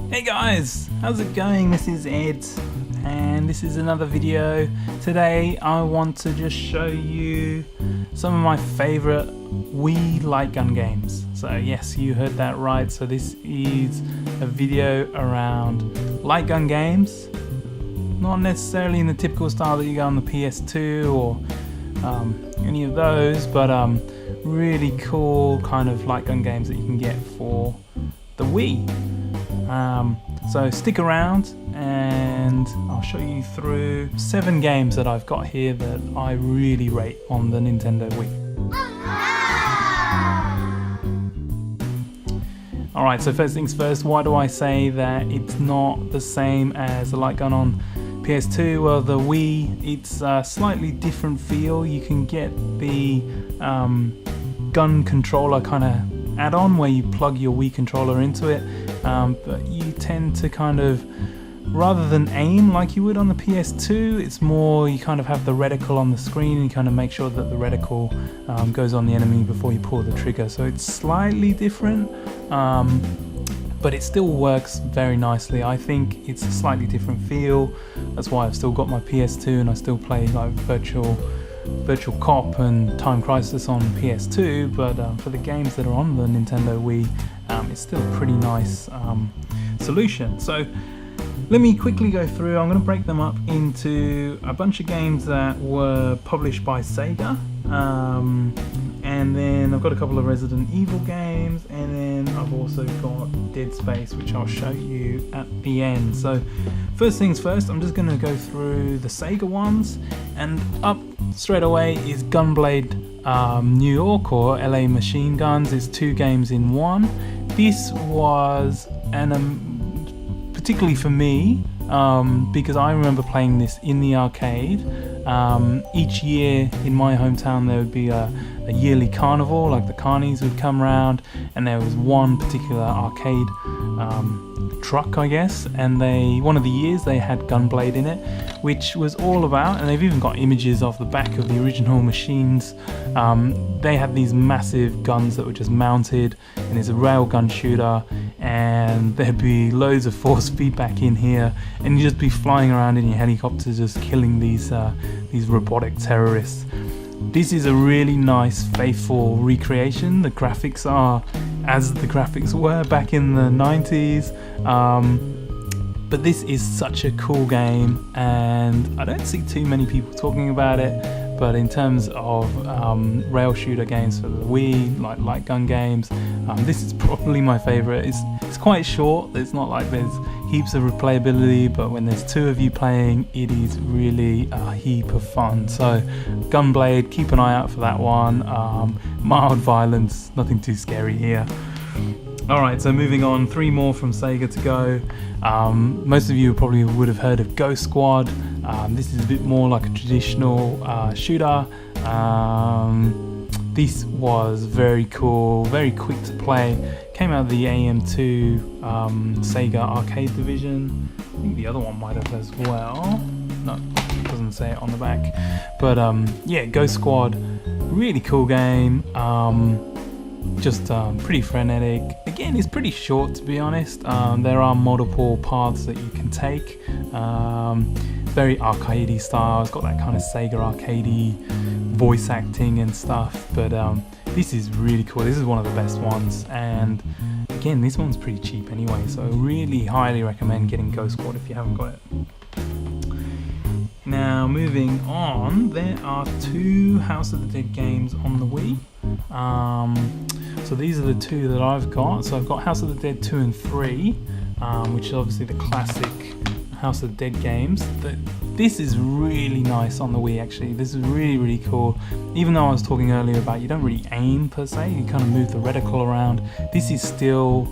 Hey guys, how's it going? This is Ed and this is another video. Today I want to just show you some of my favorite Wii light gun games. So yes, you heard that right. So this is a video around light gun games. Not necessarily in the typical style that you get on the PS2 or any of those, but really cool kind of light gun games that you can get for the Wii. So stick around and I'll show you through 7 games that I've got here that I really rate on the Nintendo Wii. Alright, so first things first, why do I say that it's not the same as the light gun on PS2? Well, the Wii, it's a slightly different feel. You can get the gun controller kind of add-on where you plug your Wii controller into it, but you tend to kind of, rather than aim like you would on the PS2, it's more you kind of have the reticle on the screen and you kind of make sure that the reticle goes on the enemy before you pull the trigger. So it's slightly different, but it still works very nicely. I think it's a slightly different feel. That's why I've still got my PS2 and I still play like Virtual Cop and Time Crisis on PS2, but for the games that are on the Nintendo Wii, it's still a pretty nice solution. So let me quickly go through. I'm going to break them up into a bunch of games that were published by Sega, and then I've got a couple of Resident Evil games, and then I've also got Dead Space, which I'll show you at the end. So first things first, I'm just going to go through the Sega ones, and up straight away is Gunblade New York, or LA Machine Guns. It's 2 games in one. This was particularly for me, because I remember playing this in the arcade. Each year in my hometown there would be a yearly carnival, like the carnies would come around, and there was one particular arcade truck, I guess, and one of the years they had Gunblade in it, which was all about, and they've even got images of the back of the original machines. They had these massive guns that were just mounted, and it's a railgun shooter, and there'd be loads of force feedback in here, and you'd just be flying around in your helicopter just killing these robotic terrorists. This is a really nice, faithful recreation. The graphics are as the graphics were back in the 90s, but this is such a cool game, and I don't see too many people talking about it. But in terms of rail shooter games for the Wii, like light gun games, this is probably my favorite. It's quite short. It's not like there's heaps of replayability, but when there's 2 of you playing, it is really a heap of fun. So Gunblade, keep an eye out for that one. Mild violence, nothing too scary here. Alright, so moving on, 3 more from Sega to go. Most of you probably would have heard of Ghost Squad. This is a bit more like a traditional shooter. This was very cool, very quick to play. Came out of the AM2 Sega arcade division. I think the other one might have as well. No, it doesn't say it on the back. But yeah, Ghost Squad, really cool game. Just pretty frenetic. Again, it's pretty short, to be honest. There are multiple paths that you can take. Very arcadey style. It's got that kind of Sega arcadey voice acting and stuff. But this is really cool. This is one of the best ones. And again, this one's pretty cheap anyway. So really highly recommend getting Ghost Squad if you haven't got it. Now moving on, there are 2 House of the Dead games on the Wii. So these are the 2 that I've got. So I've got House of the Dead 2 and 3, which is obviously the classic House of the Dead games. This is really nice on the Wii actually. This is really, really cool. Even though I was talking earlier about you don't really aim per se, you kind of move the reticle around. This is still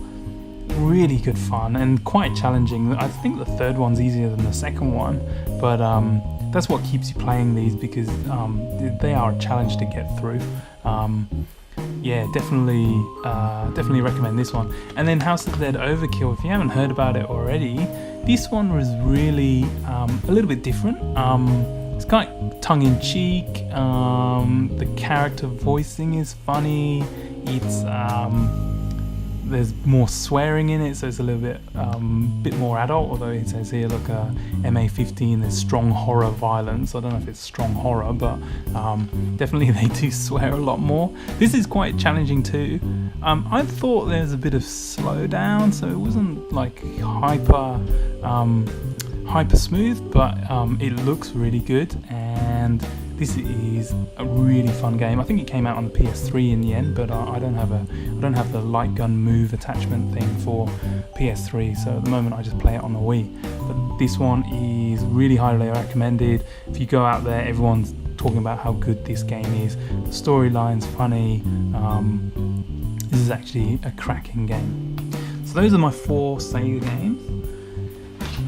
really good fun and quite challenging. I think the 3rd one's easier than the 2nd one, but that's what keeps you playing these, because they are a challenge to get through. Yeah, definitely recommend this one. And then House of the Led Overkill, if you haven't heard about it already, this one was really a little bit different. It's kind of tongue-in-cheek. The character voicing is funny. It's there's more swearing in it, so it's a little bit more adult. Although it says here, look, MA15, there's strong horror violence. I don't know if it's strong horror, but definitely they do swear a lot more. This is quite challenging too. I thought there's a bit of slowdown, so it wasn't like hyper smooth, but it looks really good, and this is a really fun game. I think it came out on the PS3 in the end, but I don't have the light gun move attachment thing for PS3, so at the moment I just play it on the Wii. But this one is really highly recommended. If you go out there, everyone's talking about how good this game is. The storyline's funny. This is actually a cracking game. So those are my 4 Sega games.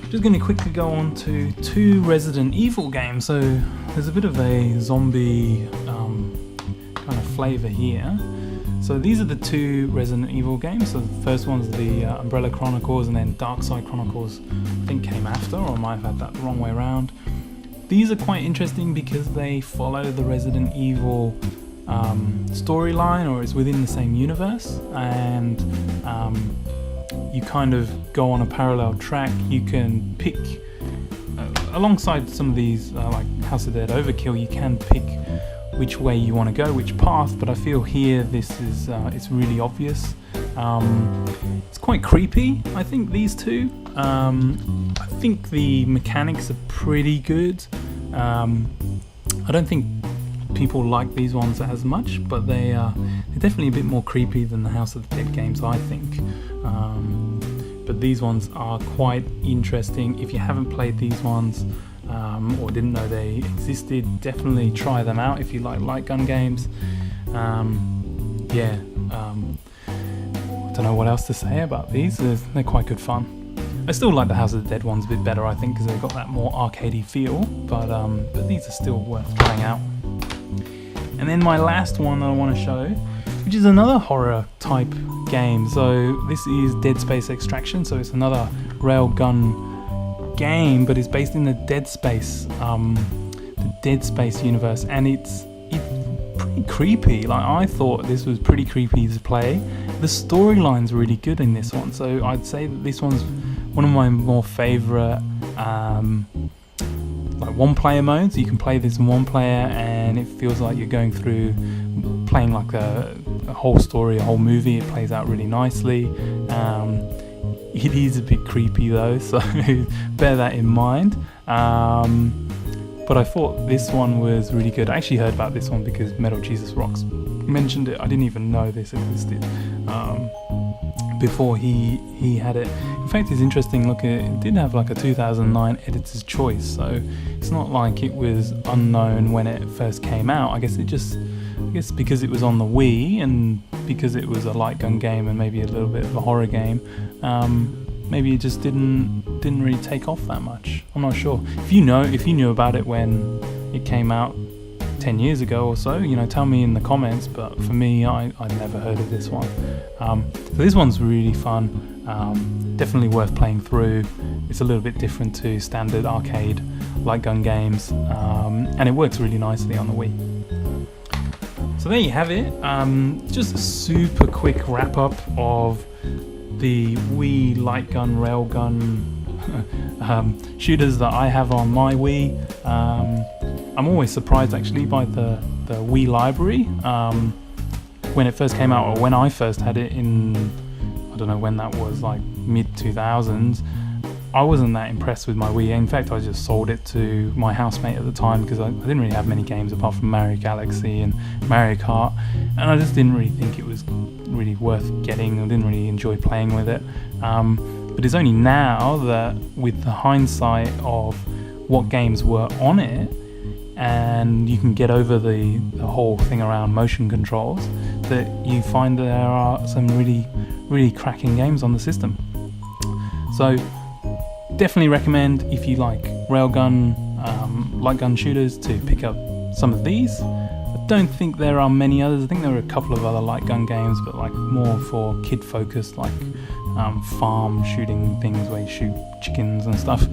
Just going to quickly go on to 2 Resident Evil games. So there's a bit of a zombie kind of flavour here. So these are the 2 Resident Evil games. So the first one's the Umbrella Chronicles, and then Dark Side Chronicles I think came after, or I might have had that the wrong way around. These are quite interesting because they follow the Resident Evil storyline, or it's within the same universe, and you kind of go on a parallel track. You can pick alongside some of these like House of Dead Overkill, you can pick which way you want to go, which path, but I feel here this is it's really obvious. It's quite creepy, I think, these 2. I think the mechanics are pretty good. I don't think people like these ones as much, but they're definitely a bit more creepy than the House of the Dead games, I think. But these ones are quite interesting. If you haven't played these ones or didn't know they existed, definitely try them out if you like light gun games. I don't know what else to say about these. They're quite good fun. I still like the House of the Dead ones a bit better, I think, because they've got that more arcadey feel, but these are still worth trying out. And then my last one that I want to show, which is another horror type game. So this is Dead Space Extraction, so it's another railgun game, but it's based in the Dead Space universe, and it's pretty creepy. Like, I thought this was pretty creepy to play. The storyline's really good in this one, so I'd say that this one's one of my more favourite like one-player modes. You can play this in one player, and it feels like you're going through playing like a whole story, a whole movie. It plays out really nicely. It is a bit creepy though, so bear that in mind. But I thought this one was really good. I actually heard about this one because Metal Jesus Rocks mentioned it. I didn't even know this existed before he had it. In fact, it's interesting, look, it did have like a 2009 editor's choice, so it's not like it was unknown when it first came out. I guess because it was on the Wii, and because it was a light gun game and maybe a little bit of a horror game, maybe it just didn't really take off that much. I'm not sure. If you knew about it when it came out 10 years ago or so, tell me in the comments. But for me, I'd never heard of this one. So this one's really fun. Definitely worth playing through. It's a little bit different to standard arcade light gun games, and it works really nicely on the Wii. So there you have it. Just a super quick wrap up of the Wii light gun, railgun shooters that I have on my Wii. I'm always surprised actually by the Wii library. When it first came out, or when I first had it in, I don't know when that was, like mid 2000s, I wasn't that impressed with my Wii. In fact, I just sold it to my housemate at the time because I didn't really have many games apart from Mario Galaxy and Mario Kart, and I just didn't really think it was really worth getting. I didn't really enjoy playing with it. But it's only now that, with the hindsight of what games were on it, and you can get over the whole thing around motion controls, that you find there are some really, really cracking games on the system. So definitely recommend, if you like railgun, light gun shooters, to pick up some of these. I don't think there are many others. I think there are a couple of other light gun games, but like more for kid focused, like farm shooting things where you shoot chickens and stuff.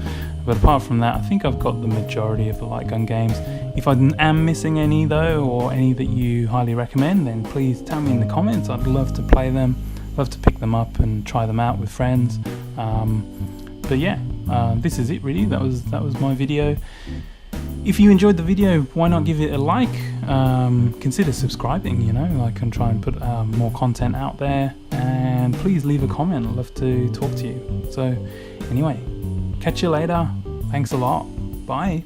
But apart from that, I think I've got the majority of the light gun games. If I am missing any though, or any that you highly recommend, then please tell me in the comments. I'd love to play them. love to pick them up and try them out with friends. But yeah, this is it really. That was my video. If you enjoyed the video, why not give it a like? Consider subscribing, you know, I can try and put more content out there, and please leave a comment. I'd love to talk to you. So anyway, catch you later. Thanks a lot. Bye.